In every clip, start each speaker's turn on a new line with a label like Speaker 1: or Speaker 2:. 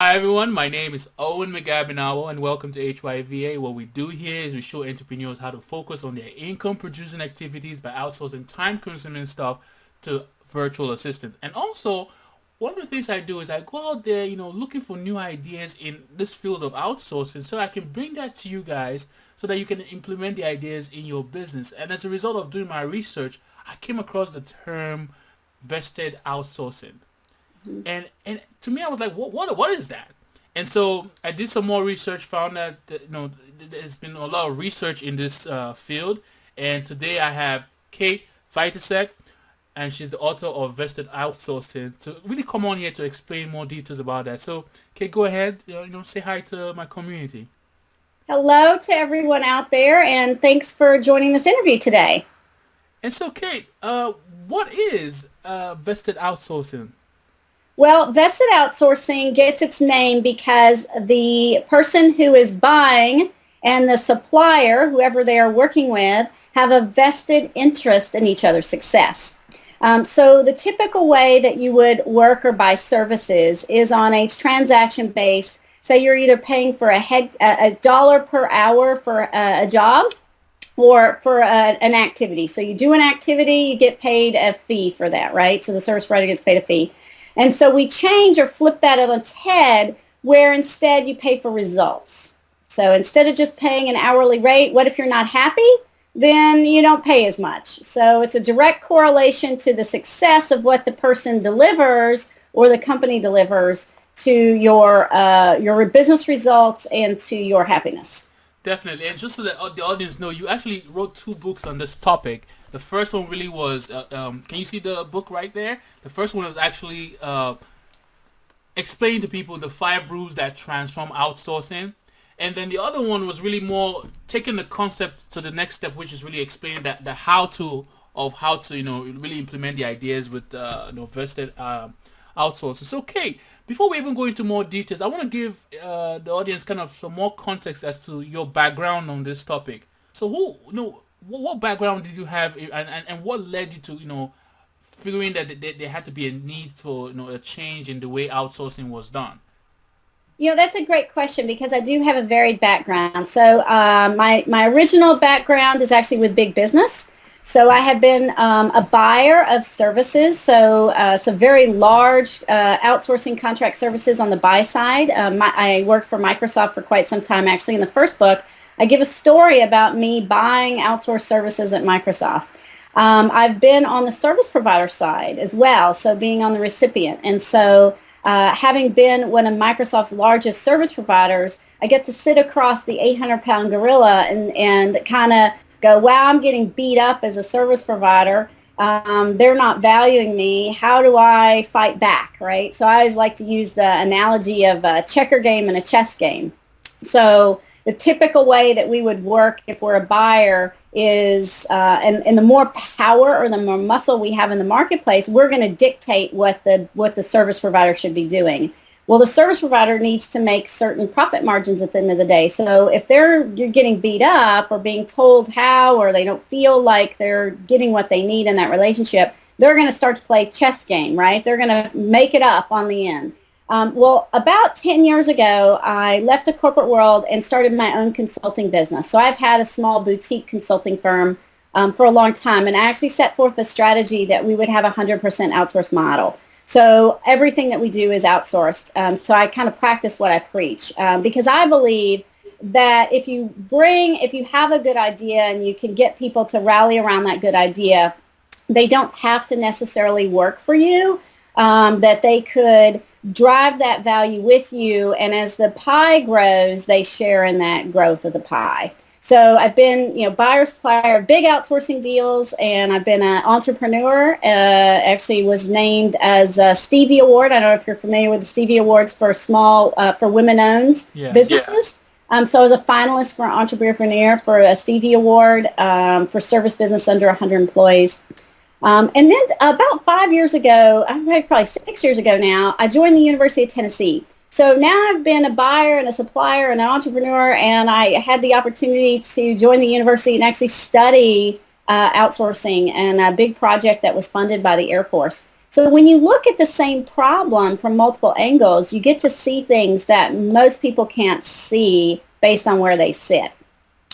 Speaker 1: Hi everyone, my name is Owen McGabinawa and welcome to HYVA. What we do here is we show entrepreneurs how to focus on their income producing activities by outsourcing time consuming stuff to virtual assistants. And also, one of the things I do is I go out there, looking for new ideas in this field of outsourcing so I can bring that to you guys so that you can implement the ideas in your business. And as a result of doing my research, I came across the term vested outsourcing. And to me, I was like, what is that? And so I did some more research, found that there's been a lot of research in this field. And today I have Kate Vitasek, and she's the author of Vested Outsourcing, to really come on here to explain more details about that. So, Kate, go ahead, say hi to my community.
Speaker 2: Hello to everyone out there, and thanks for joining this interview today.
Speaker 1: And so, Kate, what is vested outsourcing?
Speaker 2: Well, vested outsourcing gets its name because the person who is buying and the supplier, whoever they are working with, have a vested interest in each other's success. So the typical way that you would work or buy services is on a transaction-based. Say you're either paying for a dollar per hour for a job or for an activity. So you do an activity, you get paid a fee for that, right? So the service provider gets paid a fee. And so we change or flip that on its head where instead you pay for results. So instead of just paying an hourly rate, what if you're not happy? Then you don't pay as much. So it's a direct correlation to the success of what the person delivers or the company delivers to your business results and to your happiness.
Speaker 1: Definitely, and just so that the audience know, you actually wrote two books on this topic. The first one really was, can you see the book right there? The first one was actually explain to people the 5 rules that transform outsourcing. And then the other one was really more taking the concept to the next step, which is really explaining that the how to of how to really implement the ideas with vested outsourcing. So, Kate, before we even go into more details, I want to give the audience kind of some more context as to your background on this topic. So, what background did you have, and what led you to figuring that there had to be a need for a change in the way outsourcing was done?
Speaker 2: That's a great question because I do have a varied background. So my original background is actually with big business. So I have been a buyer of services, so some very large outsourcing contract services on the buy side. I worked for Microsoft for quite some time. Actually, in the first book, I give a story about me buying outsourced services at Microsoft. I've been on the service provider side as well, so being on the recipient. And so having been one of Microsoft's largest service providers, I get to sit across the 800-pound gorilla and kind of go, wow, I'm getting beat up as a service provider. They're not valuing me. How do I fight back, right? So I always like to use the analogy of a checker game and a chess game. So the typical way that we would work if we're a buyer is, and the more power or the more muscle we have in the marketplace, we're going to dictate what the service provider should be doing. Well, the service provider needs to make certain profit margins at the end of the day. So if you're getting beat up or being told how, or they don't feel like they're getting what they need in that relationship, they're going to start to play chess game, right? They're going to make it up on the end. Well, about 10 years ago, I left the corporate world and started my own consulting business. So I've had a small boutique consulting firm for a long time, and I actually set forth a strategy that we would have a 100% outsourced model. So everything that we do is outsourced. So I kind of practice what I preach because I believe that if you have a good idea and you can get people to rally around that good idea, they don't have to necessarily work for you, that they could drive that value with you, and as the pie grows, they share in that growth of the pie. So I've been, buyer, supplier of big outsourcing deals, and I've been an entrepreneur. Actually was named as a Stevie Award. I don't know if you're familiar with the Stevie Awards for for women-owned businesses. So I was a finalist for Entrepreneur for a Stevie Award for service business under 100 employees. And then about 5 years ago, probably 6 years ago now, I joined the University of Tennessee. So now I've been a buyer and a supplier and an entrepreneur, and I had the opportunity to join the university and actually study outsourcing and a big project that was funded by the Air Force. So when you look at the same problem from multiple angles, you get to see things that most people can't see based on where they sit.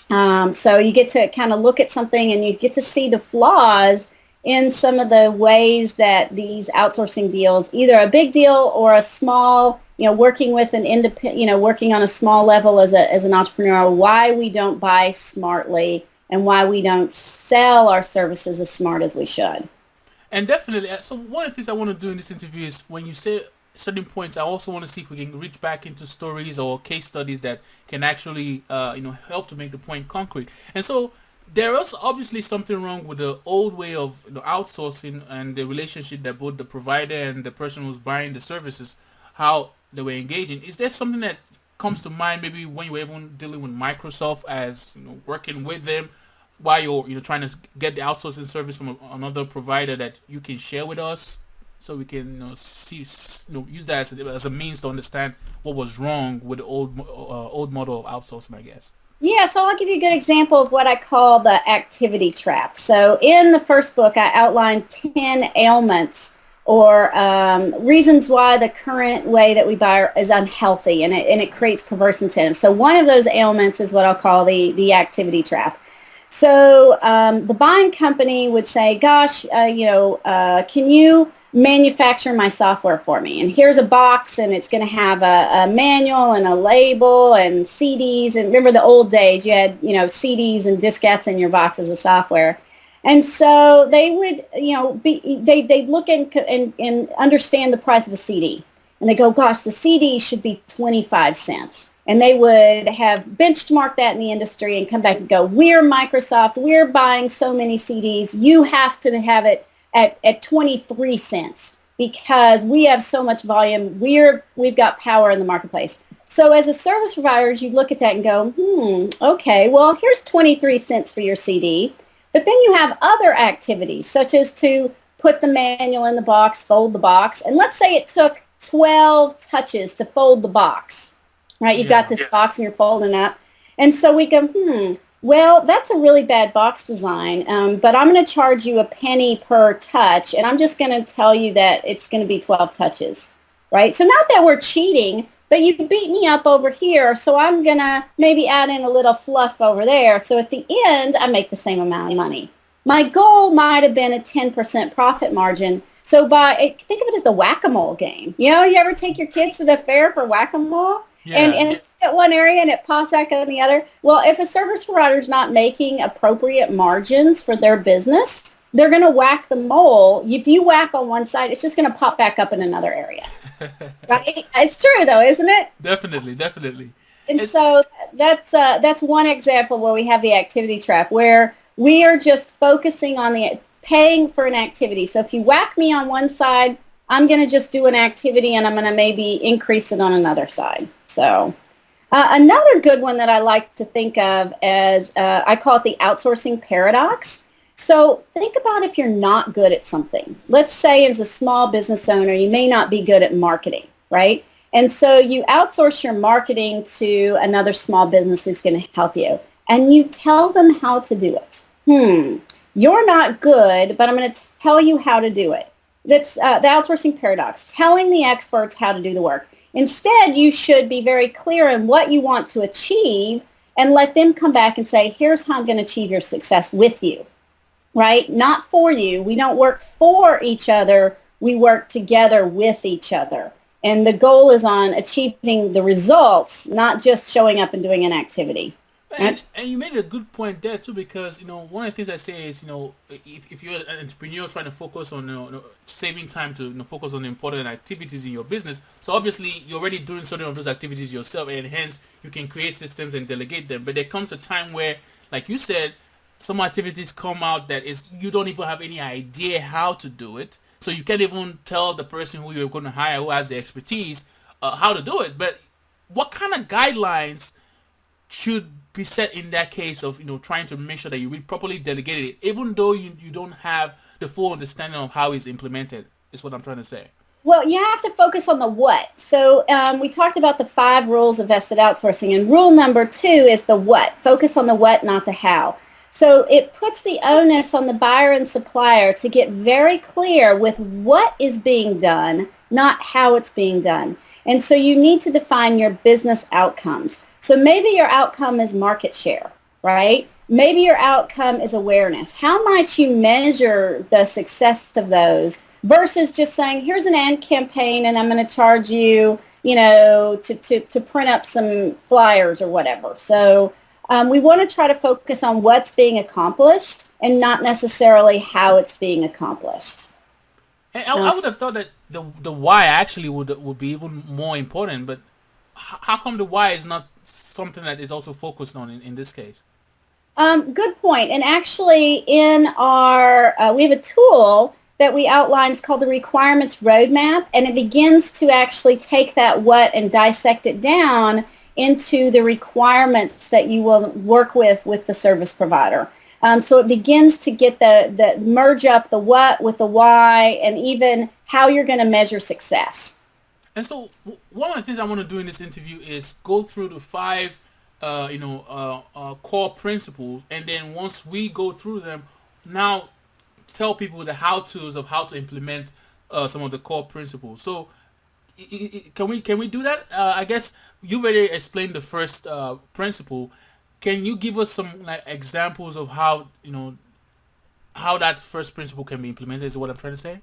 Speaker 2: So you get to kind of look at something and you get to see the flaws in some of the ways that these outsourcing deals, either a big deal or a small, working with an independent, working on a small level as an entrepreneur, why we don't buy smartly and why we don't sell our services as smart as we should.
Speaker 1: And definitely, so one of the things I want to do in this interview is when you say certain points, I also want to see if we can reach back into stories or case studies that can actually, help to make the point concrete. And so there is obviously something wrong with the old way of outsourcing and the relationship that both the provider and the person who's buying the services, how they were engaging. Is there something that comes to mind maybe when you were even dealing with Microsoft as working with them while you're trying to get the outsourcing service from another provider that you can share with us so we can use that as a means to understand what was wrong with the old model of outsourcing, I guess.
Speaker 2: Yeah, so I'll give you a good example of what I call the activity trap. So in the first book, I outlined 10 ailments or reasons why the current way that we buy is unhealthy, and it creates perverse incentives. So one of those ailments is what I'll call the activity trap. So the buying company would say, gosh, can you manufacture my software for me? And here's a box, and it's going to have a manual and a label and CDs. And remember the old days, you had, CDs and diskettes in your boxes of software. And so they would, they'd look and understand the price of a CD. And they go, gosh, the CD should be 25 cents. And they would have benchmarked that in the industry and come back and go, we're Microsoft, we're buying so many CDs, you have to have it at 23 cents because we have so much volume, we've got power in the marketplace. So as a service provider, you look at that and go, okay, well, here's 23 cents for your CD. But then you have other activities, such as to put the manual in the box, fold the box. And let's say it took 12 touches to fold the box, right? You've got this box and you're folding up. And so we go, well, that's a really bad box design, but I'm going to charge you a penny per touch, and I'm just going to tell you that it's going to be 12 touches, right? So not that we're cheating, but you beat me up over here, so I'm going to maybe add in a little fluff over there. So at the end, I make the same amount of money. My goal might have been a 10% profit margin. So think of it as the whack-a-mole game. You ever take your kids to the fair for whack-a-mole? Yeah. And it's at one area and it pops back on the other. Well, if a service provider is not making appropriate margins for their business, they're going to whack the mole. If you whack on one side, it's just going to pop back up in another area. Right? It's true, though, isn't it?
Speaker 1: Definitely.
Speaker 2: And so that's one example where we have the activity trap, where we are just focusing on paying for an activity. So if you whack me on one side, I'm going to just do an activity and I'm going to maybe increase it on another side. So another good one that I like to think of as, I call it the outsourcing paradox. So think about if you're not good at something. Let's say as a small business owner, you may not be good at marketing, right? And so you outsource your marketing to another small business who's going to help you. And you tell them how to do it. You're not good, but I'm going to tell you how to do it. That's the outsourcing paradox, telling the experts how to do the work. Instead, you should be very clear in what you want to achieve and let them come back and say, here's how I'm going to achieve your success with you, right? Not for you. We don't work for each other. We work together with ech other. And the goal is on achieving the results, not just showing up and doing an activity.
Speaker 1: And you made a good point there too, because one of the things I say is if you're an entrepreneur trying to focus on saving time to focus on the important activities in your business, so obviously you're already doing certain of those activities yourself, and hence you can create systems and delegate them. But there comes a time where, like you said, some activities come out that is you don't even have any idea how to do it, so you can't even tell the person who you're going to hire who has the expertise how to do it. But what kind of guidelines should be set in that case of trying to make sure that you really properly delegated it, even though you don't have the full understanding of how it's implemented, is what I'm trying to say.
Speaker 2: Well, you have to focus on the what. So we talked about the 5 rules of vested outsourcing, and rule number 2 is the what. Focus on the what, not the how. So it puts the onus on the buyer and supplier to get very clear with what is being done, not how it's being done. And so you need to define your business outcomes. So maybe your outcome is market share, right? Maybe your outcome is awareness. How might you measure the success of those versus just saying, here's an ad campaign and I'm going to charge you, to print up some flyers or whatever. So we want to try to focus on what's being accomplished and not necessarily how it's being accomplished.
Speaker 1: And I would have thought that the why actually would be even more important, but how come the why is not something that is also focused on in this case?
Speaker 2: Good point. And actually in our, we have a tool that we outline. It's called the requirements roadmap, and it begins to actually take that what and dissect it down into the requirements that you will work with the service provider. So it begins to get the merge up the what with the why and even how you're going to measure success.
Speaker 1: And so one of the things I want to do in this interview is go through the 5 core principles, and then once we go through them, now tell people the how-tos of how to implement some of the core principles. So can we do that? I guess you've already explained the first principle. Can you give us some examples of how that first principle can be implemented? Is what I'm trying to say.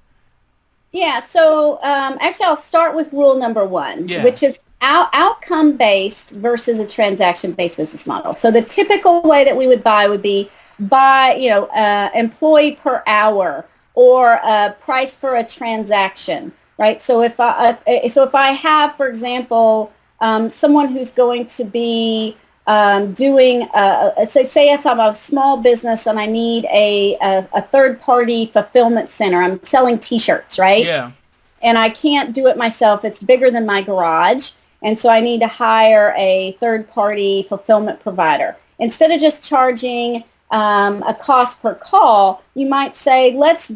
Speaker 2: Yeah. So actually, I'll start with rule number 1, which is outcome-based versus a transaction-based business model. So the typical way that we would would be employee per hour or price for a transaction, right? So if I have, for example, someone who's going to be doing, say I'm a small business and I need a third-party fulfillment center. I'm selling T-shirts, right?
Speaker 1: Yeah.
Speaker 2: And I can't do it myself. It's bigger than my garage. And so I need to hire a third-party fulfillment provider. Instead of just charging a cost per call, you might say, let's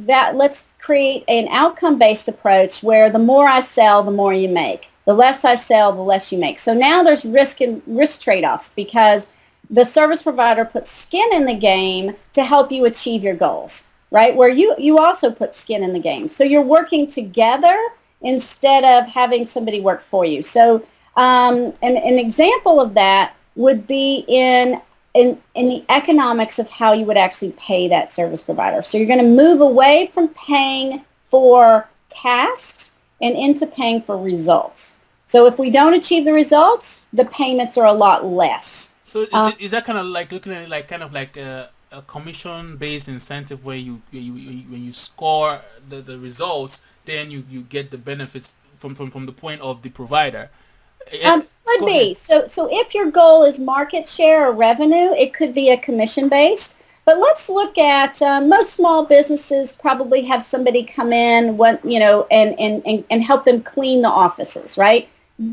Speaker 2: create an outcome-based approach where the more I sell, the more you make. The less I sell, the less you make. So now there's risk trade-offs because the service provider puts skin in the game to help you achieve your goals, right? Where you also put skin in the game. So you're working together instead of having somebody work for you. So an example of that would be in the economics of how you would actually pay that service provider. So you're going to move away from paying for tasks and into paying for results. So if we don't achieve the results, the payments are a lot less.
Speaker 1: So is that kind of like looking at it like kind of like a commission-based incentive where when you score the results, then you get the benefits from the point of the provider?
Speaker 2: Could be. So if your goal is market share or revenue, it could be a commission-based. But let's look at most small businesses probably have somebody come in, and help them clean the offices, right?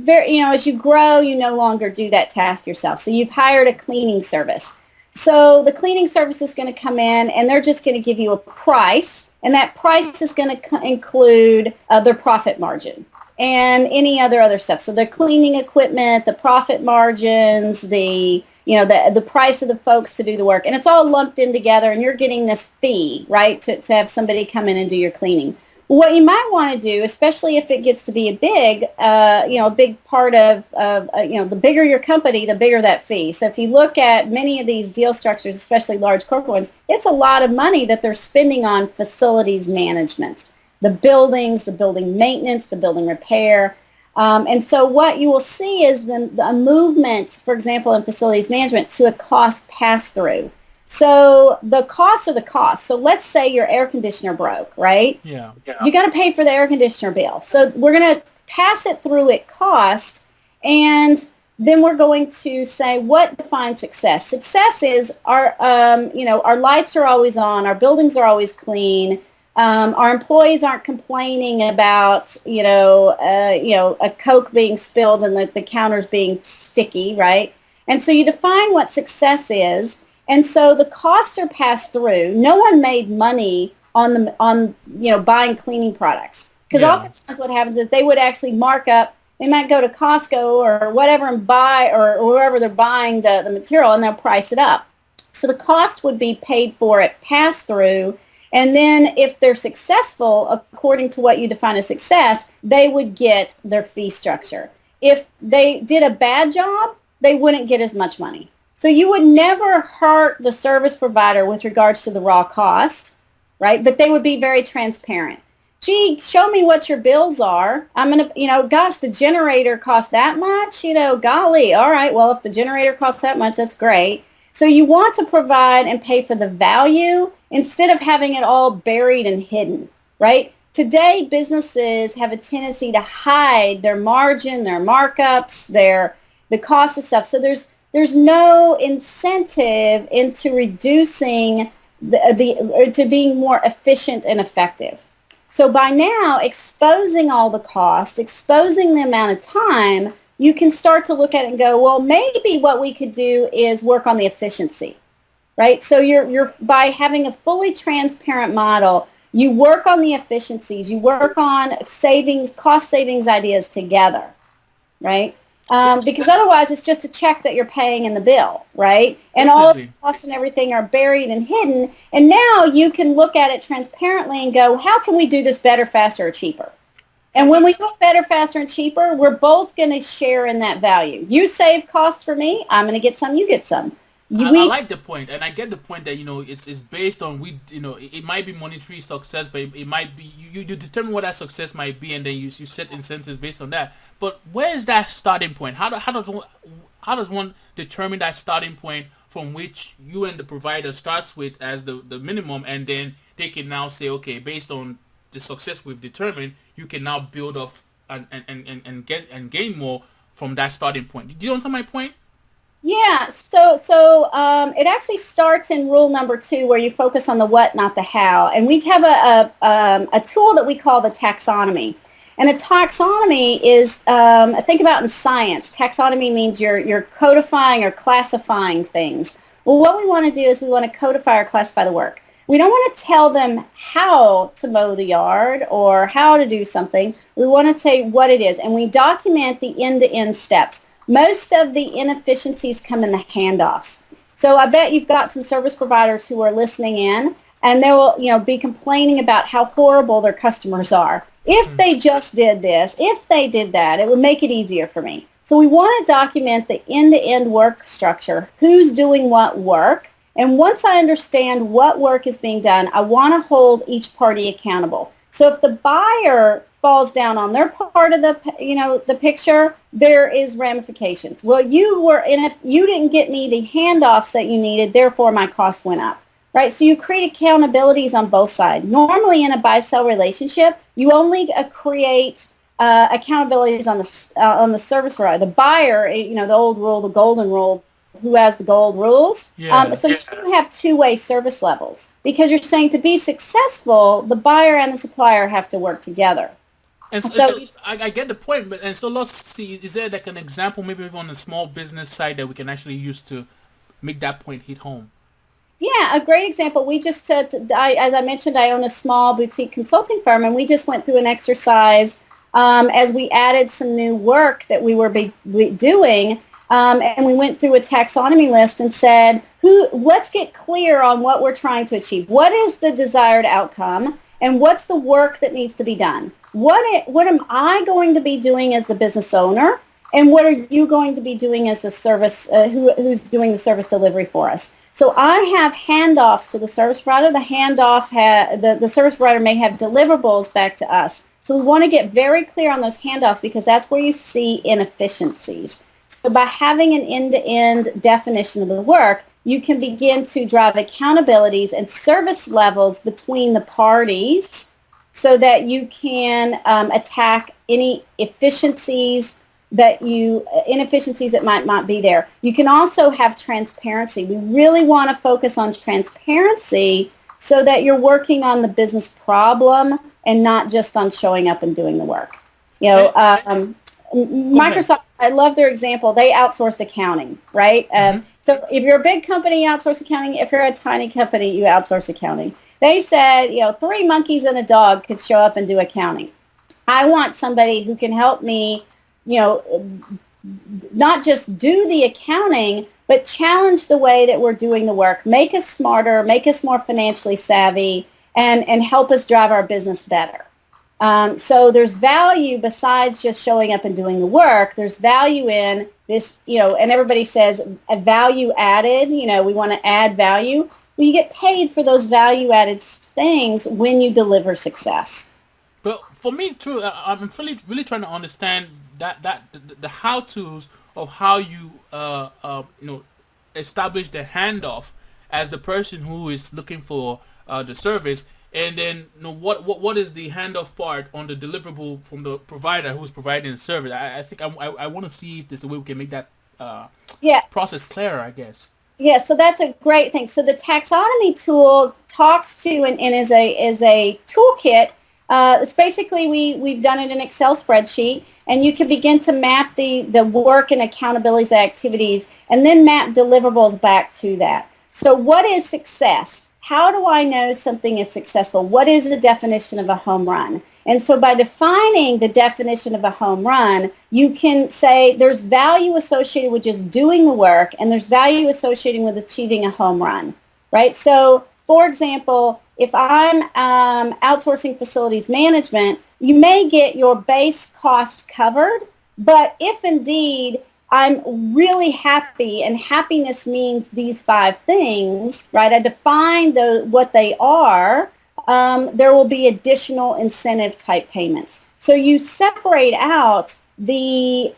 Speaker 2: As you grow, you no longer do that task yourself. So you've hired a cleaning service. So the cleaning service is going to come in, and they're just going to give you a price, and that price is going to include their profit margin and any other stuff. So the cleaning equipment, the profit margins, the price of the folks to do the work, and it's all lumped in together, and you're getting this fee, right, to have somebody come in and do your cleaning. What you might want to do, especially if it gets to be a big part of, the bigger your company, the bigger that fee. So if you look at many of these deal structures, especially large corporate ones, it's a lot of money that they're spending on facilities management, the buildings, the building maintenance, the building repair. And so what you will see is a movement, for example, in facilities management to a cost pass-through. So the costs are the costs. So let's say your air conditioner broke, right?
Speaker 1: Yeah.
Speaker 2: You got to pay for the air conditioner bill. So we're going to pass it through at cost, and then we're going to say what defines success. Success is our lights are always on, our buildings are always clean, our employees aren't complaining about a Coke being spilled and the counters being sticky, right? And so you define what success is. And so the costs are passed through. No one made money on buying cleaning products, because oftentimes what happens is they would actually mark up. They might go to Costco or whatever and buy, or wherever they're buying the material, and they'll price it up. So the cost would be paid for at pass-through, and then if they're successful, according to what you define as success, they would get their fee structure. If they did a bad job, they wouldn't get as much money. So you would never hurt the service provider with regards to the raw cost, right? But they would be very transparent. Gee, show me what your bills are. I'm going to, gosh, the generator costs that much, golly, all right, well, if the generator costs that much, that's great. So you want to provide and pay for the value instead of having it all buried and hidden, right? Today, businesses have a tendency to hide their margin, their markups, the cost of stuff. So there's no incentive into reducing to being more efficient and effective. So by now, exposing all the cost, exposing the amount of time, you can start to look at it and go, well, maybe what we could do is work on the efficiency, right? So you're by having a fully transparent model, you work on the efficiencies, you work on cost savings ideas together, right? Because otherwise it's just a check that you're paying in the bill, right? And all of the costs and everything are buried and hidden. And now you can look at it transparently and go, how can we do this better, faster, or cheaper? And when we go better, faster, and cheaper, we're both going to share in that value. You save costs for me, I'm going to get some, you get some.
Speaker 1: I like the point, and I get the point that it's based on it might be monetary success, but it might be you determine what that success might be, and then you set incentives based on that. But where is that starting point? How does one determine that starting point from which you and the provider starts with as the minimum, and then they can now say, okay, based on the success we've determined, you can now build off and gain more from that starting point. Do you understand my point?
Speaker 2: Yeah, so it actually starts in rule number 2 where you focus on the what, not the how. And we have a tool that we call the taxonomy. And a taxonomy is, think about in science, taxonomy means you're codifying or classifying things. Well, what we want to do is we want to codify or classify the work. We don't want to tell them how to mow the yard or how to do something. We want to say what it is. And we document the end-to-end steps. Most of the inefficiencies come in the handoffs. So I bet you've got some service providers who are listening in, and they will, be complaining about how horrible their customers are. If they just did this, if they did that, it would make it easier for me. So we want to document the end-to-end work structure, who's doing what work, and once I understand what work is being done, I want to hold each party accountable. So if the buyer falls down on their part of the picture, there is ramifications. Well, you didn't get me the handoffs that you needed, therefore my cost went up, right? So you create accountabilities on both sides. Normally in a buy-sell relationship, you only create accountabilities on the service provider. The buyer, the old rule, the golden rule, who has the gold rules. So you still have two-way service levels because you're saying to be successful, the buyer and the supplier have to work together.
Speaker 1: And so I get the point, and so let's see, is there like an example maybe on the small business side that we can actually use to make that point hit home?
Speaker 2: Yeah, a great example. We just, as I mentioned, I own a small boutique consulting firm, and we just went through an exercise as we added some new work that we were doing, and we went through a taxonomy list and said, let's get clear on what we're trying to achieve. What is the desired outcome, and what's the work that needs to be done? What am I going to be doing as the business owner, and what are you going to be doing as the service, who's doing the service delivery for us? So I have handoffs to the service provider. The service provider may have deliverables back to us. So we want to get very clear on those handoffs because that's where you see inefficiencies. So by having an end-to-end definition of the work, you can begin to drive accountabilities and service levels between the parties so that you can attack any inefficiencies that might not be there. You can also have transparency. We really want to focus on transparency so that you're working on the business problem and not just on showing up and doing the work. Microsoft, I love their example. They outsourced accounting, right? So if you're a big company, you outsource accounting. If you're a tiny company, you outsource accounting. They said, 3 monkeys and a dog could show up and do accounting. I want somebody who can help me, not just do the accounting, but challenge the way that we're doing the work, make us smarter, make us more financially savvy, and help us drive our business better. So there's value besides just showing up and doing the work. There's value in this, and everybody says a value added, we want to add value. Well, you get paid for those value added things when you deliver success.
Speaker 1: But for me too, I'm really trying to understand that the how-tos of how you establish the handoff as the person who is looking for the service, and then what is the handoff part on the deliverable from the provider who's providing the service. I think I want to see if there's a way we can make that process clearer, I guess.
Speaker 2: Yeah, so that's a great thing. So the Taxonomy Tool talks to and is a toolkit. It's basically we've done it in an Excel spreadsheet, and you can begin to map the work and accountabilities activities, and then map deliverables back to that. So what is success? How do I know something is successful? What is the definition of a home run? And so by defining the definition of a home run, you can say there's value associated with just doing the work, and there's value associated with achieving a home run, right? So, for example, if I'm outsourcing facilities management, you may get your base costs covered, but if indeed I'm really happy, and happiness means these 5 things, right? I define what they are. There will be additional incentive type payments. So you separate out the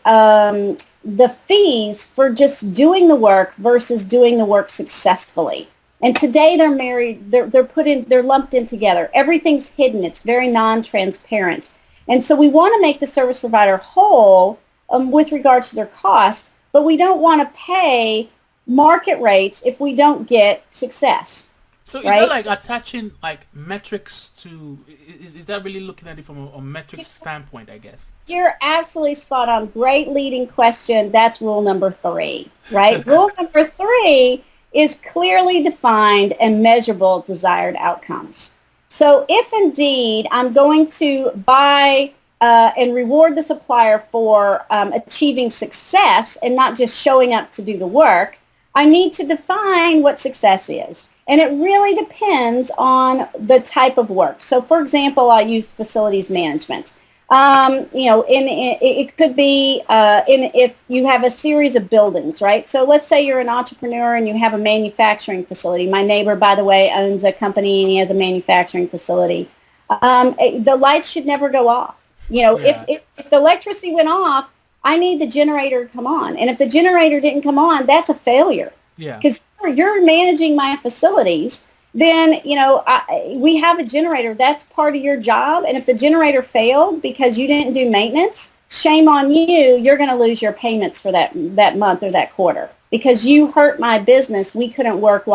Speaker 2: fees for just doing the work versus doing the work successfully. And today they're married, they're lumped in together. Everything's hidden. It's very non-transparent. And so we want to make the service provider whole with regards to their costs, but we don't want to pay market rates if we don't get success.
Speaker 1: So is
Speaker 2: right?
Speaker 1: that like attaching like metrics to, is that really looking at it from a metrics standpoint, I guess?
Speaker 2: You're absolutely spot on. Great leading question. That's rule number 3, right? Rule number 3 is clearly defined and measurable desired outcomes. So if indeed I'm going to buy and reward the supplier for achieving success and not just showing up to do the work, I need to define what success is. And it really depends on the type of work. So for example, I used facilities management. It could be if you have a series of buildings, right? So let's say you're an entrepreneur and you have a manufacturing facility. My neighbor, by the way, owns a company and he has a manufacturing facility. The lights should never go off. If the electricity went off, I need the generator to come on. And if the generator didn't come on, that's a failure.
Speaker 1: Yeah.
Speaker 2: Because you're managing my facilities, then, we have a generator. That's part of your job. And if the generator failed because you didn't do maintenance, shame on you. You're going to lose your payments for that month or that quarter because you hurt my business. We couldn't work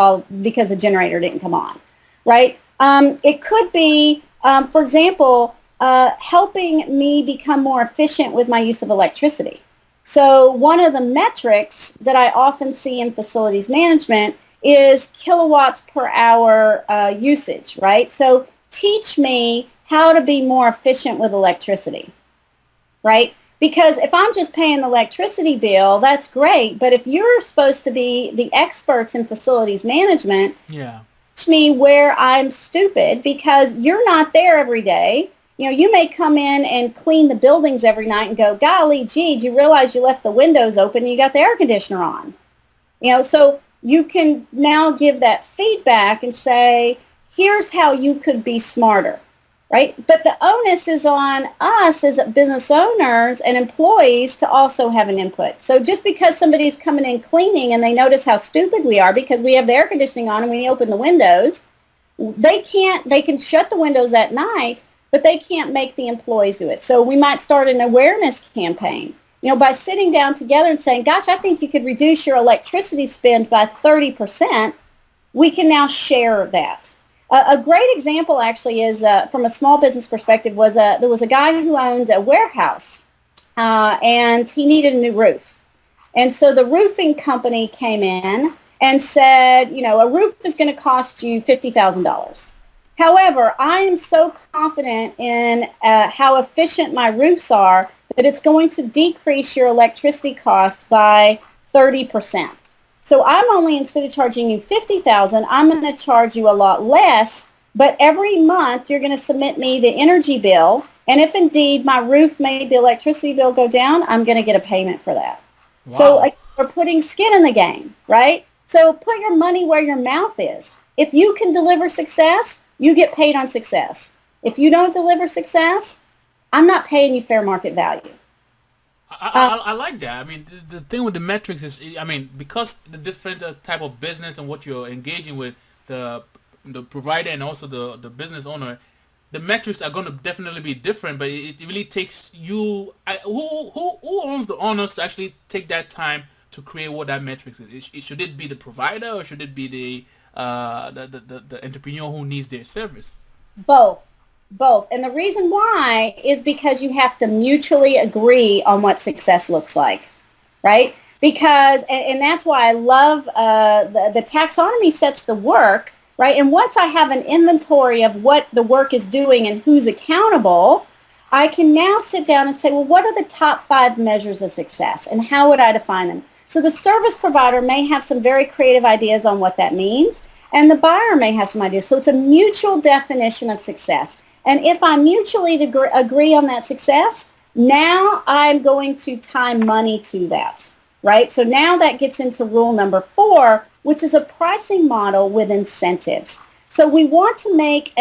Speaker 2: because the generator didn't come on, right? It could be, for example, helping me become more efficient with my use of electricity. So one of the metrics that I often see in facilities management is kilowatts per hour usage, right? So teach me how to be more efficient with electricity, right? Because if I'm just paying the electricity bill, that's great. But if you're supposed to be the experts in facilities management, teach me where I'm stupid because you're not there every day. You may come in and clean the buildings every night and go, golly, gee, did you realize you left the windows open and you got the air conditioner on? So you can now give that feedback and say, here's how you could be smarter, right? But the onus is on us as business owners and employees to also have an input. So just because somebody's coming in cleaning and they notice how stupid we are because we have the air conditioning on and we open the windows, they can shut the windows at night, but they can't make the employees do it. So we might start an awareness campaign, by sitting down together and saying, gosh, I think you could reduce your electricity spend by 30%. We can now share that. A great example actually is, from a small business perspective, there was a guy who owned a warehouse and he needed a new roof. And so the roofing company came in and said, a roof is going to cost you $50,000. However, I am so confident in how efficient my roofs are that it's going to decrease your electricity costs by 30%. So I'm only, instead of charging you 50,000, I'm going to charge you a lot less, but every month you're going to submit me the energy bill, and if indeed my roof made the electricity bill go down, I'm going to get a payment for that.
Speaker 1: Wow.
Speaker 2: So like, we're putting skin in the game, right? So put your money where your mouth is. If you can deliver success, you get paid on success. If you don't deliver success, I'm not paying you fair market value.
Speaker 1: I like that. I mean, the thing with the metrics is, I mean, because the different type of business and what you're engaging with, the provider and also the business owner, the metrics are going to definitely be different. But it really takes you, who owns the honors to actually take that time to create what that metrics is. Should it be the provider, or should it be the entrepreneur who needs their service?
Speaker 2: Both. And the reason why is because you have to mutually agree on what success looks like, right? Because, and that's why I love the taxonomy sets the work, right? And once I have an inventory of what the work is doing and who's accountable, I can now sit down and say, well, what are the top 5 measures of success, and how would I define them? So the service provider may have some very creative ideas on what that means, and the buyer may have some ideas. So it's a mutual definition of success. And if I mutually agree on that success, now I'm going to tie money to that, right? So now that gets into rule number 4, which is a pricing model with incentives. So we want to make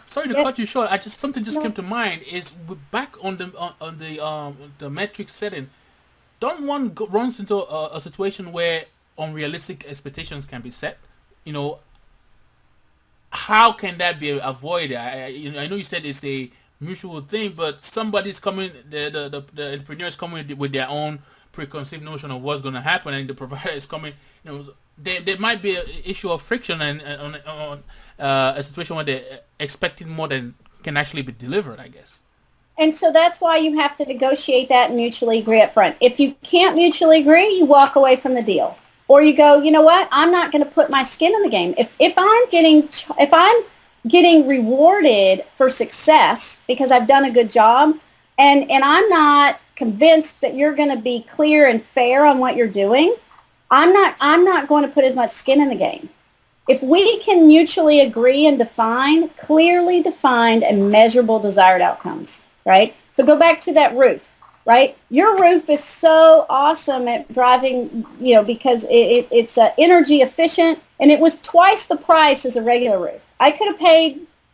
Speaker 1: sorry to cut you short. Something just came to mind. Is back on the metric setting. Don't one runs into a situation where unrealistic expectations can be set? You know, how can that be avoided? I know you said it's a mutual thing, but somebody's coming, the entrepreneur is coming with their own preconceived notion of what's going to happen, and the provider is coming. You know, there might be an issue of friction and on a situation where they're expecting more than can actually be delivered, I guess.
Speaker 2: And so that's why you have to negotiate that and mutually agree up front. If you can't mutually agree, you walk away from the deal. Or you go, you know what, I'm not going to put my skin in the game. If I'm getting rewarded for success because I've done a good job, and I'm not convinced that you're going to be clear and fair on what you're doing, I'm not going to put as much skin in the game. If we can mutually agree and define clearly defined and measurable desired outcomes, right? So go back to that roof. Right? Your roof is so awesome at driving, you know, because it's energy efficient, and it was twice the price as a regular roof. I could have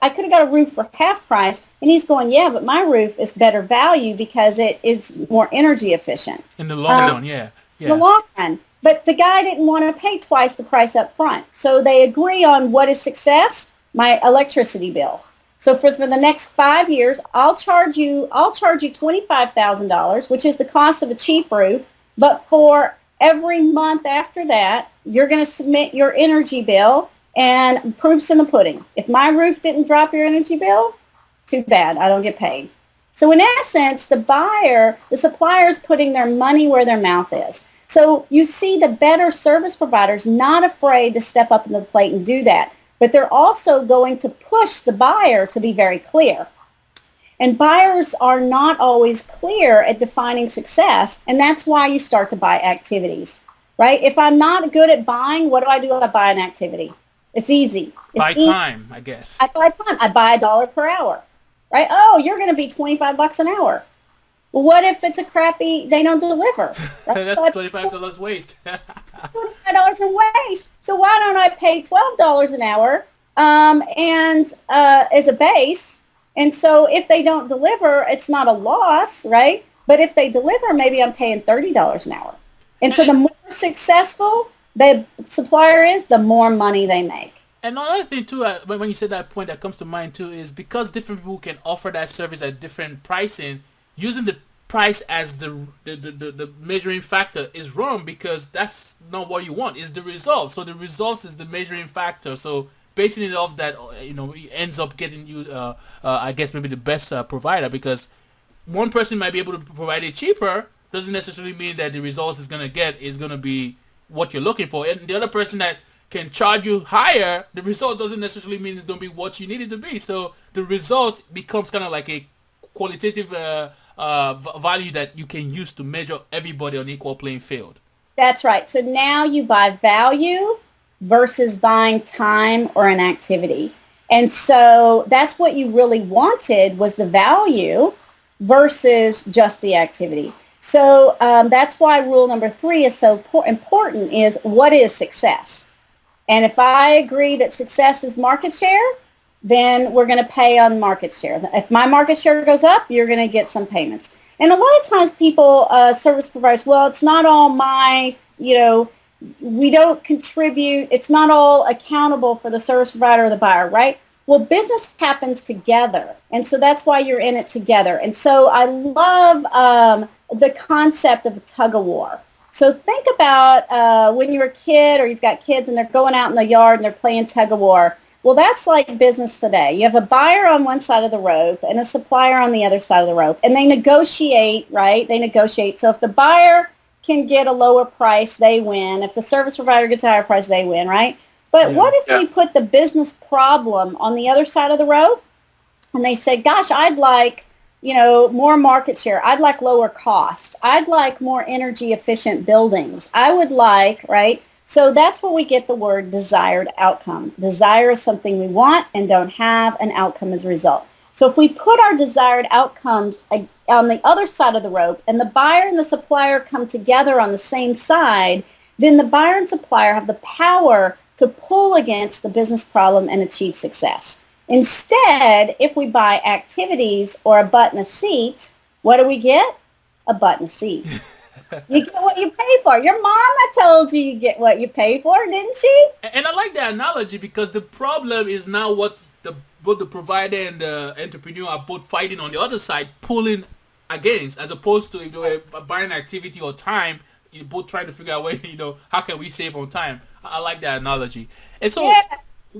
Speaker 2: got a roof for half price, and he's going, yeah, but my roof is better value because it is more energy efficient.
Speaker 1: In the long run, yeah.
Speaker 2: In the long run. But the guy didn't want to pay twice the price up front. So they agree on what is success, my electricity bill. So for the next 5 years, I'll charge you $25,000, which is the cost of a cheap roof. But for every month after that, you're going to submit your energy bill, and proof's in the pudding. If my roof didn't drop your energy bill, too bad, I don't get paid. So in essence, the supplier is putting their money where their mouth is. So you see the better service providers not afraid to step up to the plate and do that. But they're also going to push the buyer to be very clear. And buyers are not always clear at defining success, and that's why you start to buy activities, right? If I'm not good at buying, what do? I buy an activity. It's easy.
Speaker 1: Buy time, I guess.
Speaker 2: I buy time. I buy $1 per hour, right? Oh, you're going to be $25 an hour. Well, what if it's a crappy, they don't deliver? Right?
Speaker 1: That's $25 waste.
Speaker 2: $25 in waste. So why don't I pay $12 an hour as a base? And so if they don't deliver, it's not a loss, right? But if they deliver, maybe I'm paying $30 an hour. And so the more successful the supplier is, the more money they make.
Speaker 1: And another thing too, when you said that point, that comes to mind too, is because different people can offer that service at different pricing, using the price as the measuring factor is wrong, because that's not what you want. It's the result. So the results is the measuring factor. So basing it off that, you know, it ends up getting you, I guess maybe the best provider, because one person might be able to provide it cheaper. Doesn't necessarily mean that the results is going to be what you're looking for. And the other person that can charge you higher, the result doesn't necessarily mean it's going to be what you need it to be. So the result becomes kind of like a qualitative value that you can use to measure everybody on equal playing field.
Speaker 2: That's right. So now you buy value versus buying time or an activity. And so that's what you really wanted, was the value versus just the activity. So that's why rule number 3 is so important, is what is success? And if I agree that success is market share, then we're going to pay on market share. If my market share goes up, you're going to get some payments. And a lot of times people, service providers, well, it's not all my, we don't contribute. It's not all accountable for the service provider or the buyer, right? Well, business happens together. And so that's why you're in it together. And so I love the concept of a tug of war. So think about when you're a kid, or you've got kids and they're going out in the yard and they're playing tug of war. Well, that's like business today. You have a buyer on one side of the rope and a supplier on the other side of the rope, and they negotiate, right? They negotiate. So if the buyer can get a lower price, they win. If the service provider gets a higher price, they win, right? But what if we put the business problem on the other side of the rope, and they say, gosh, I'd like, more market share. I'd like lower costs. I'd like more energy efficient buildings. I would like, right? So that's where we get the word desired outcome. Desire is something we want and don't have, an outcome as a result. So if we put our desired outcomes on the other side of the rope, and the buyer and the supplier come together on the same side, then the buyer and supplier have the power to pull against the business problem and achieve success. Instead, if we buy activities or a butt in a seat, what do we get? A butt in a seat. You get what you pay for. Your mama told you get what you pay for, didn't she?
Speaker 1: And I like that analogy, because the problem is now what both the provider and the entrepreneur are both fighting on the other side, pulling against, as opposed to, if they were buying activity or time, you're both trying to figure out where, how can we save on time. I like that analogy. And so,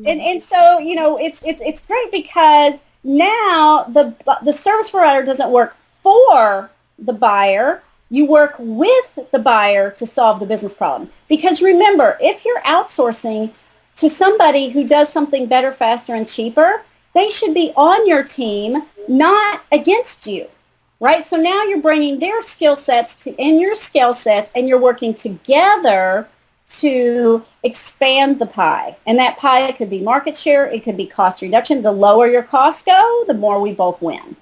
Speaker 2: and so, it's great, because now the service provider doesn't work for the buyer. You work with the buyer to solve the business problem. Because remember, if you're outsourcing to somebody who does something better, faster, and cheaper, they should be on your team, not against you, right? So now you're bringing their skill sets in your skill sets, and you're working together to expand the pie. And that pie could be market share, it could be cost reduction. The lower your costs go, the more we both win.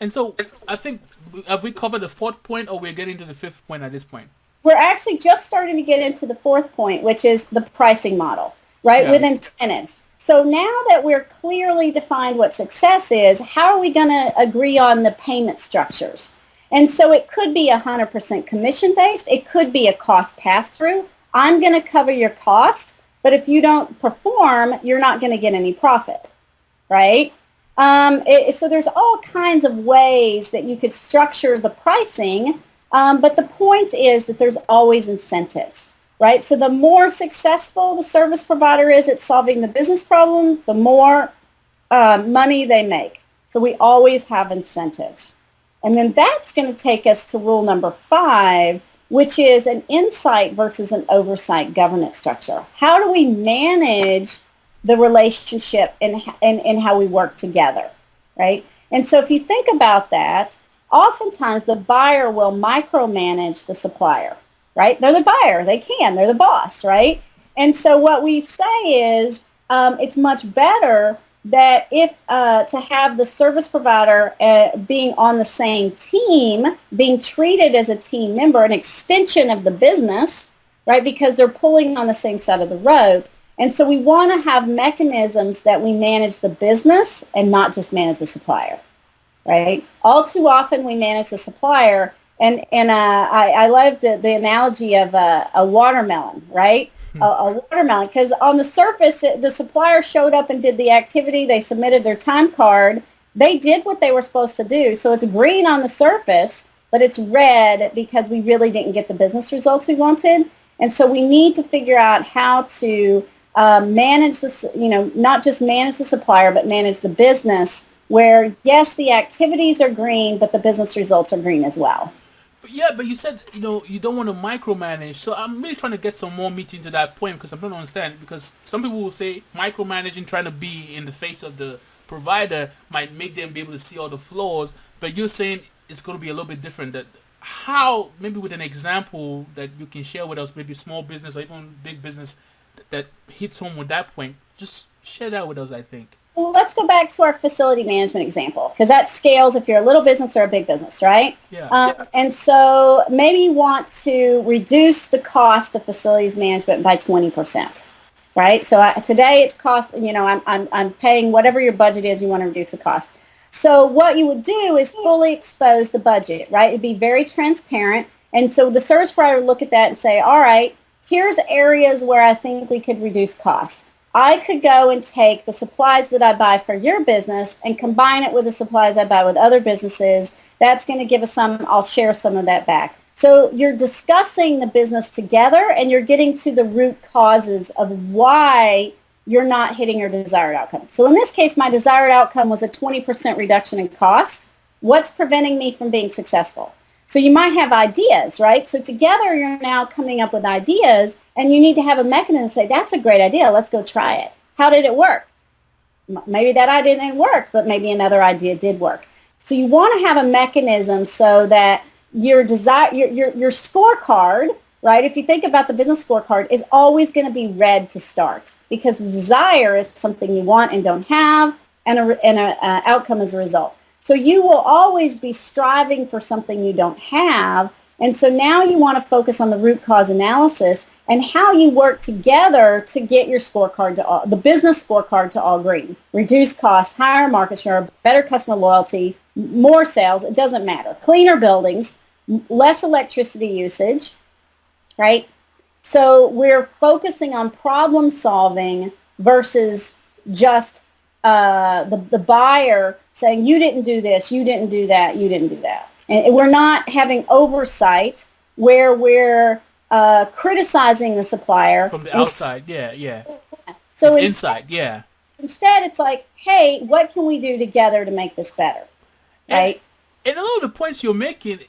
Speaker 1: And so I think, have we covered the 4th point, or we're getting to the 5th point at this point?
Speaker 2: We're actually just starting to get into the 4th point, which is the pricing model, right, with incentives. So now that we're clearly defined what success is, how are we going to agree on the payment structures? And so it could be 100% commission-based. It could be a cost pass-through. I'm going to cover your cost, but if you don't perform, you're not going to get any profit, right? So there's all kinds of ways that you could structure the pricing, but the point is that there's always incentives, right? So the more successful the service provider is at solving the business problem, the more money they make. So we always have incentives. And then that's going to take us to rule number 5, which is an insight versus an oversight governance structure. How do we manage the relationship and how we work together, right? And so if you think about that, oftentimes the buyer will micromanage the supplier, right? They're the buyer. They're the boss, right? And so what we say is it's much better that if to have the service provider being on the same team, being treated as a team member, an extension of the business, right? Because they're pulling on the same side of the rope. And so we want to have mechanisms that we manage the business and not just manage the supplier, right? All too often we manage the supplier, and I loved the analogy of a watermelon, right? A watermelon, because on the surface, the supplier showed up and did the activity. They submitted their time card. They did what they were supposed to do. So it's green on the surface, but it's red because we really didn't get the business results we wanted. And so we need to figure out how to manage this, not just manage the supplier, but manage the business where, yes, the activities are green, but the business results are green as well.
Speaker 1: But you said, you don't want to micromanage. So I'm really trying to get some more meat into that point, because I'm trying to understand, because some people will say micromanaging, trying to be in the face of the provider, might make them be able to see all the flaws. But you're saying it's going to be a little bit different. That how, maybe with an example that you can share with us, maybe small business or even big business that hits home with that point. Just share that with us, I think.
Speaker 2: Well, let's go back to our facility management example, because that scales if you're a little business or a big business, right?
Speaker 1: Yeah.
Speaker 2: And so maybe you want to reduce the cost of facilities management by 20%, right? So today it's cost, I'm paying whatever your budget is, you want to reduce the cost. So what you would do is fully expose the budget, right? It'd be very transparent. And so the service provider would look at that and say, all right, here's areas where I think we could reduce costs. I could go and take the supplies that I buy for your business and combine it with the supplies I buy with other businesses. That's going to give us some, I'll share some of that back. So you're discussing the business together and you're getting to the root causes of why you're not hitting your desired outcome. So in this case, my desired outcome was a 20% reduction in cost. What's preventing me from being successful? So you might have ideas, right? So together you're now coming up with ideas, and you need to have a mechanism to say, that's a great idea, let's go try it. How did it work? Maybe that idea didn't work, but maybe another idea did work. So you want to have a mechanism so that your scorecard, right, if you think about the business scorecard, is always going to be red to start, because the desire is something you want and don't have, and an outcome as a result. So you will always be striving for something you don't have. And so now you want to focus on the root cause analysis and how you work together to get your scorecard to the business scorecard to all green. Reduce costs, higher market share, better customer loyalty, more sales, it doesn't matter. Cleaner buildings, less electricity usage, right? So we're focusing on problem solving versus just the buyer saying, you didn't do this, you didn't do that, you didn't do that. And we're not having oversight where we're criticizing the supplier.
Speaker 1: From the outside, yeah.
Speaker 2: So
Speaker 1: it's inside, yeah.
Speaker 2: Instead, it's like, hey, what can we do together to make this better, right?
Speaker 1: And a lot of the points you're making,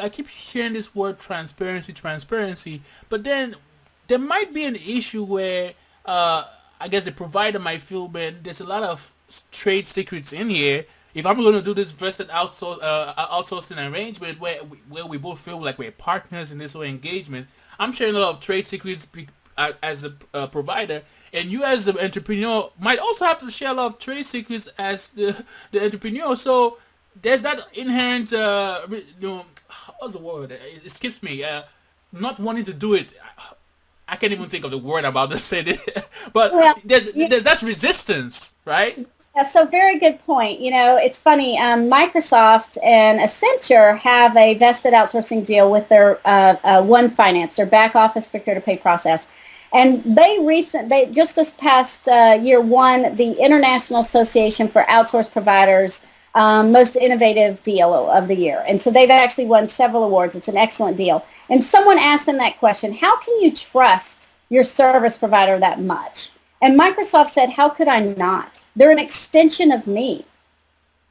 Speaker 1: I keep hearing this word transparency, but then there might be an issue where I guess the provider might feel, man, there's a lot of trade secrets in here. If I'm going to do this vested outsourcing arrangement where we both feel like we're partners in this whole engagement, I'm sharing a lot of trade secrets as a provider, and you as the entrepreneur might also have to share a lot of trade secrets as the entrepreneur. So there's that inherent, what's the word? It escapes me. Not wanting to do it. I can't even think of the word I'm about to say it. But there's that resistance, right?
Speaker 2: Yeah, so very good point. It's funny. Microsoft and Accenture have a vested outsourcing deal with their One Finance, their back office procure-to-pay process. And they just this past year won the International Association for Outsource Providers Most Innovative Deal of the Year. And so they've actually won several awards. It's an excellent deal. And someone asked them that question, how can you trust your service provider that much? And Microsoft said, how could I not? They're an extension of me.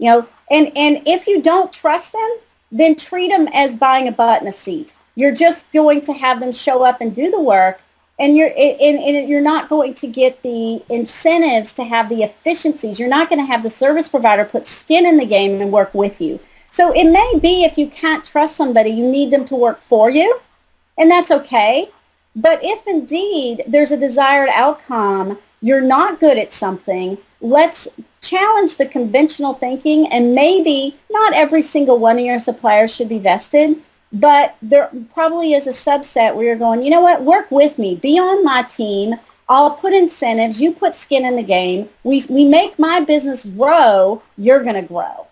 Speaker 2: And if you don't trust them, then treat them as buying a butt in a seat. You're just going to have them show up and do the work, and you're not going to get the incentives to have the efficiencies. You're not going to have the service provider put skin in the game and work with you. So it may be if you can't trust somebody, you need them to work for you, and that's okay. But if indeed there's a desired outcome, you're not good at something, let's challenge the conventional thinking, and maybe not every single one of your suppliers should be vested, but there probably is a subset where you're going, you know what, work with me, be on my team, I'll put incentives, you put skin in the game, we make my business grow, you're going to grow,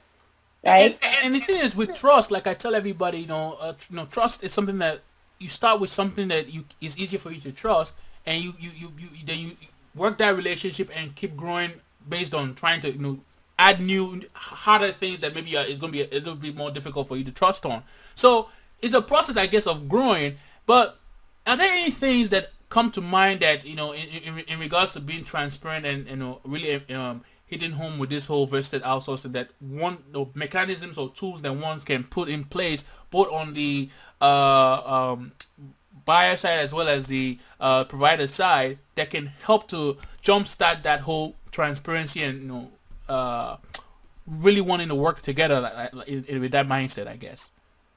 Speaker 2: right?
Speaker 1: And the thing is with trust, like I tell everybody, trust is something that you start with something that is easier for you to trust, and you work that relationship and keep growing based on trying to add new harder things that maybe is going to be a little bit more difficult for you to trust on. So it's a process, I guess, of growing. But are there any things that come to mind that in regards to being transparent and really hitting home with this whole vested outsourcing, that mechanisms or tools that one can put in place both on the buyer side as well as the provider side that can help to jumpstart that whole transparency and really wanting to work together with that mindset, I guess.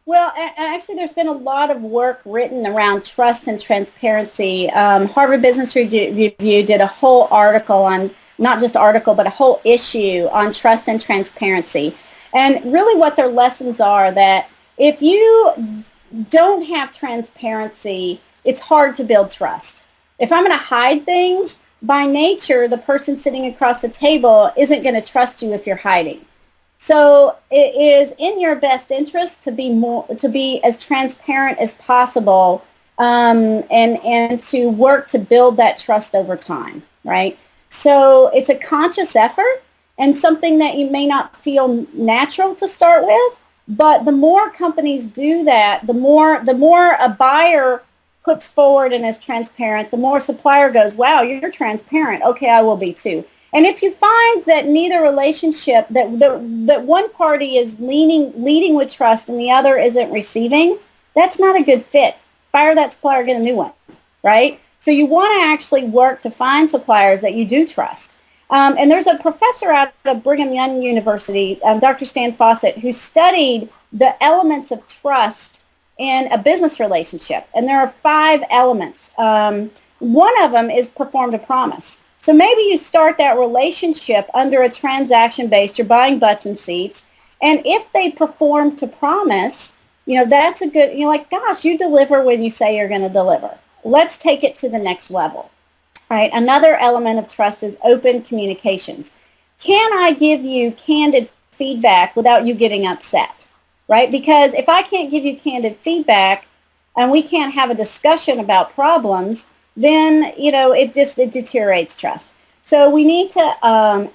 Speaker 2: Well, actually, there's been a lot of work written around trust and transparency. Harvard Business Review did a whole article on, not just article, but a whole issue on trust and transparency. And really what their lessons are that if you don't have transparency, it's hard to build trust. If I'm going to hide things, by nature, the person sitting across the table isn't going to trust you if you're hiding. So it is in your best interest to be as transparent as possible, and to work to build that trust over time, right? So it's a conscious effort and something that you may not feel natural to start with, but the more companies do that, the more a buyer puts forward and is transparent, the more supplier goes, wow, you're transparent. Okay, I will be too. And if you find that neither relationship, that one party is leading with trust and the other isn't receiving, that's not a good fit. Fire that supplier, get a new one, right? So you want to actually work to find suppliers that you do trust. And there's a professor out of Brigham Young University, Dr. Stan Fawcett, who studied the elements of trust in a business relationship. And there are 5 elements. One of them is perform to promise. So maybe you start that relationship under a transaction-based, you're buying butts and seats, and if they perform to promise, that's a good, like, gosh, you deliver when you say you're going to deliver. Let's take it to the next level, right? Another element of trust is open communications. Can I give you candid feedback without you getting upset, right? Because if I can't give you candid feedback and we can't have a discussion about problems, then, it deteriorates trust. So we need to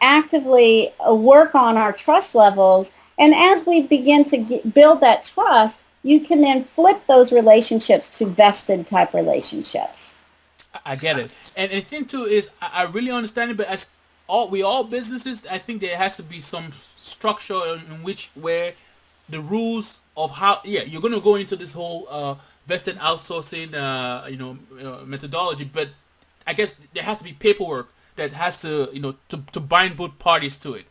Speaker 2: actively work on our trust levels. And as we begin to build that trust, you can then flip those relationships to vested type relationships.
Speaker 1: I get it. And the thing too is, I really understand it, but as all businesses, I think there has to be some structure in where the rules of how, you're going to go into this whole vested outsourcing, methodology, but I guess there has to be paperwork that has to, to bind both parties to it.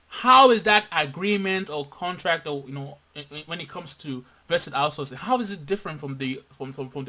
Speaker 1: How is that agreement or contract, or when it comes to vested outsourcing, how is it different from the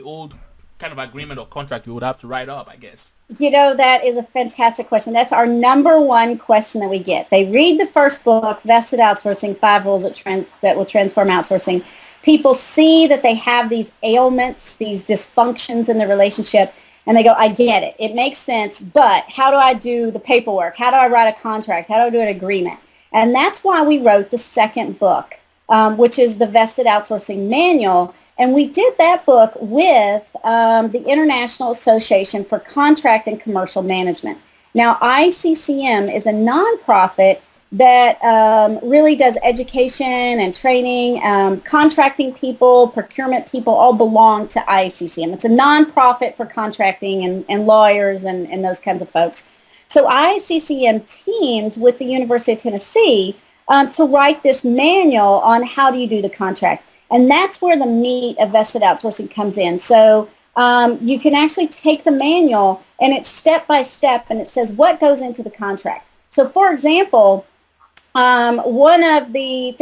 Speaker 1: old kind of agreement or contract you would have to write up, I guess?
Speaker 2: That is a fantastic question. That's our number one question that we get. They read the first book, Vested Outsourcing, 5 Rules that Will Transform Outsourcing. People see that they have these ailments, these dysfunctions in the relationship, and they go, I get it. It makes sense, but how do I do the paperwork? How do I write a contract? How do I do an agreement? And that's why we wrote the second book, which is the Vested Outsourcing Manual. And we did that book with the International Association for Contract and Commercial Management. Now, ICCM is a nonprofit that really does education and training. Contracting people, procurement people all belong to ICCM. It's a nonprofit for contracting and lawyers and those kinds of folks. So ICCM teamed with the University of Tennessee to write this manual on how do you do the contract. And that's where the meat of vested outsourcing comes in. So you can actually take the manual and it's step by step and it says what goes into the contract. So for example, one of the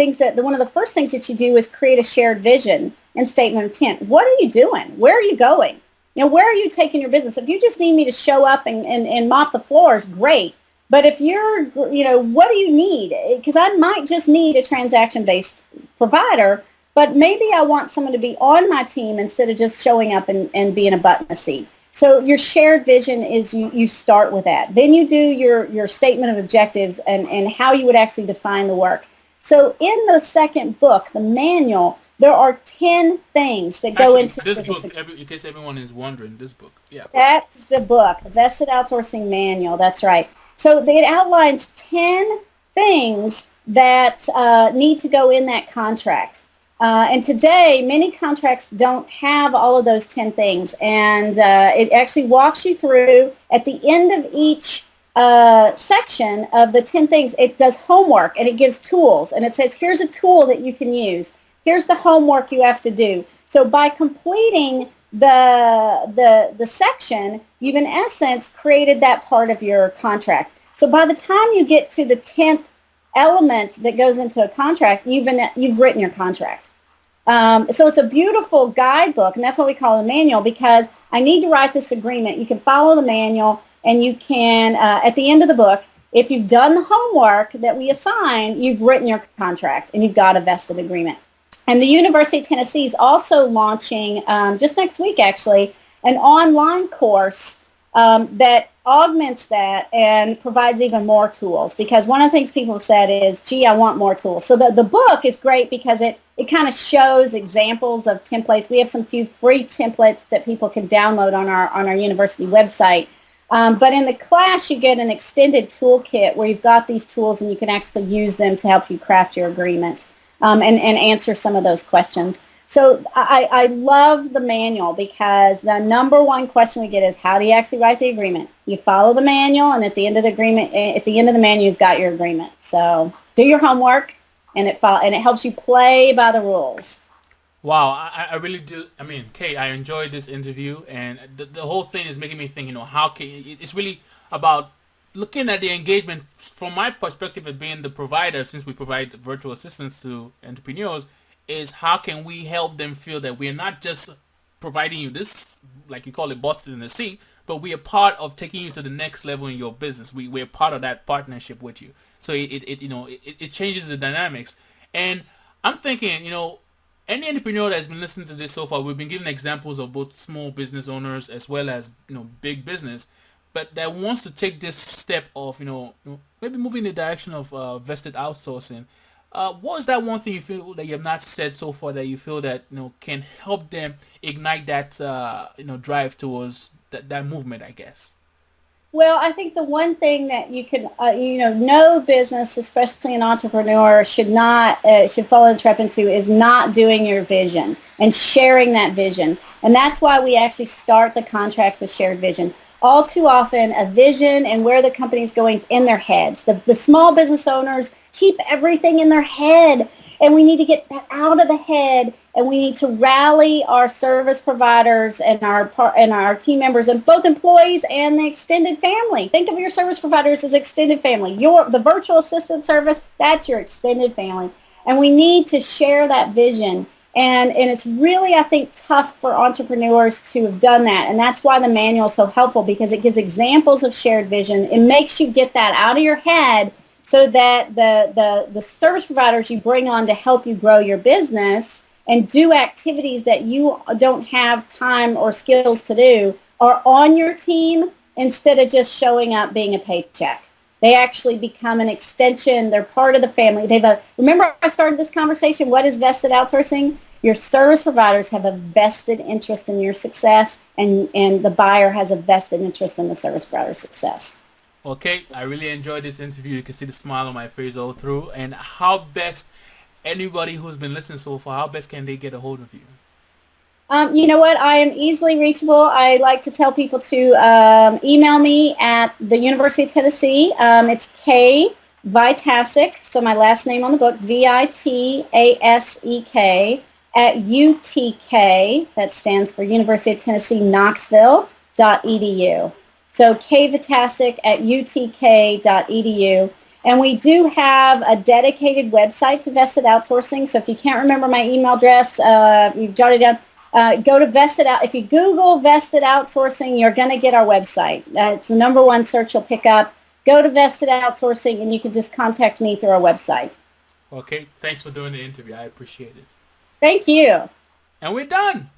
Speaker 2: first things that you do is create a shared vision and statement of intent. What are you doing? Where are you going? Where are you taking your business? If you just need me to show up and mop the floors, great. But if you're, what do you need? Because I might just need a transaction-based provider, but maybe I want someone to be on my team instead of just showing up and being a butt in a seat. So your shared vision is you start with that. Then you do your statement of objectives and how you would actually define the work. So in the second book, the manual, there are 10 things that go into
Speaker 1: this book. In case everyone is wondering, this book. Yeah.
Speaker 2: That's the book, the Vested Outsourcing Manual. That's right. So it outlines 10 things that need to go in that contract. And today, many contracts don't have all of those 10 things. And it actually walks you through, at the end of each section of the 10 things, it does homework and it gives tools. And it says, here's a tool that you can use. Here's the homework you have to do. So by completing the section, you've in essence created that part of your contract. So by the time you get to the 10th element that goes into a contract, you've written your contract. So it's a beautiful guidebook, and that's what we call a manual, because I need to write this agreement. You can follow the manual, and you can, at the end of the book, if you've done the homework that we assign, you've written your contract, and you've got a vested agreement. And the University of Tennessee is also launching, just next week actually, an online course that augments that and provides even more tools, because one of the things people have said is, gee, I want more tools. So the book is great because it kind of shows examples of templates. We have some few free templates that people can download on our university website. But in the class, you get an extended toolkit where you've got these tools and you can actually use them to help you craft your agreements and answer some of those questions. So I love the manual, because the number one question we get is, how do you actually write the agreement? You follow the manual, and at the end of the agreement, at the end of the manual, you've got your agreement. So do your homework, and it helps you play by the rules.
Speaker 1: Wow, I really do. I mean, Kate, I enjoyed this interview, and the whole thing is making me think, how can it's really about looking at the engagement from my perspective of being the provider, since we provide virtual assistants to entrepreneurs, is how can we help them feel that we're not just providing you this, like you call it, butts in the seat, but we are part of taking you to the next level in your business. We're part of that partnership with you. So it changes the dynamics. And I'm thinking, any entrepreneur that's been listening to this so far, we've been giving examples of both small business owners as well as big business, but that wants to take this step of maybe moving in the direction of vested outsourcing. What is that one thing you feel that you have not said so far that you feel that can help them ignite that drive towards that movement, I guess?
Speaker 2: Well, I think the one thing that you can, no business, especially an entrepreneur, should fall into trap into is not doing your vision and sharing that vision. And that's why we actually start the contracts with shared vision. All too often, a vision and where the company's going is in their heads. The small business owners keep everything in their head, and we need to get that out of the head, and we need to rally our service providers and our team members, and both employees and the extended family. Think of your service providers as extended family. The virtual assistant service, that's your extended family. And we need to share that vision. And it's really, I think, tough for entrepreneurs to have done that. And that's why the manual is so helpful, because it gives examples of shared vision. It makes you get that out of your head so that the service providers you bring on to help you grow your business and do activities that you don't have time or skills to do are on your team, instead of just showing up being a paycheck. They actually become an extension. They're part of the family. Remember I started this conversation, what is vested outsourcing? Your service providers have a vested interest in your success, and the buyer has a vested interest in the service provider's success.
Speaker 1: Okay, I really enjoyed this interview. You can see the smile on my face all through. And how best, anybody who's been listening so far, how best can they get a hold of you?
Speaker 2: You know what? I am easily reachable. I like to tell people to email me at the University of Tennessee. It's KVitasek, so my last name on the book, Vitasek, at UTK, that stands for University of Tennessee, Knoxville.edu. So KVitasek at UTK.edu. And we do have a dedicated website to Vested Outsourcing. So if you can't remember my email address, you've jotted it down, go to Vested Out. If you Google Vested Outsourcing, you're going to get our website. It's the #1 search you'll pick up. Go to Vested Outsourcing, and you can just contact me through our website.
Speaker 1: Okay, thanks for doing the interview. I appreciate it.
Speaker 2: Thank you.
Speaker 1: And we're done.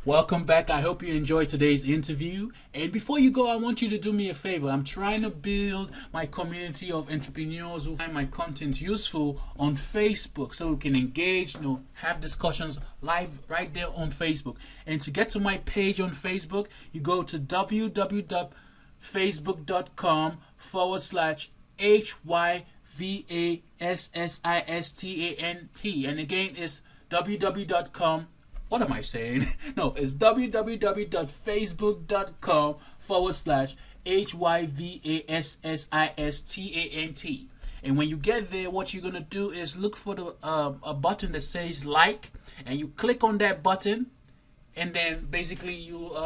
Speaker 1: Welcome back. I hope you enjoyed today's interview. And before you go, I want you to do me a favor. I'm trying to build my community of entrepreneurs who find my content useful on Facebook, so we can engage, have discussions live right there on Facebook. And to get to my page on Facebook, you go to www.facebook.com/HYVASSISTANT. And again, it's www.com. What am I saying? No, it's www.facebook.com/HYVASSISTANT. And when you get there, what you're going to do is look for a button that says like, and you click on that button, and then basically you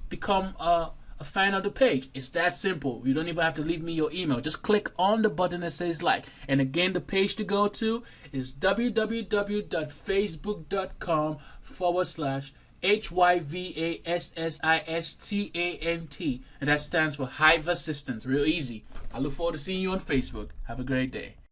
Speaker 1: become a fan of the page. It's that simple. You don't even have to leave me your email. Just click on the button that says like. And again, the page to go to is www.facebook.com/HYVASSISTANT. And that stands for HYVAssistant. Real easy. I look forward to seeing you on Facebook. Have a great day.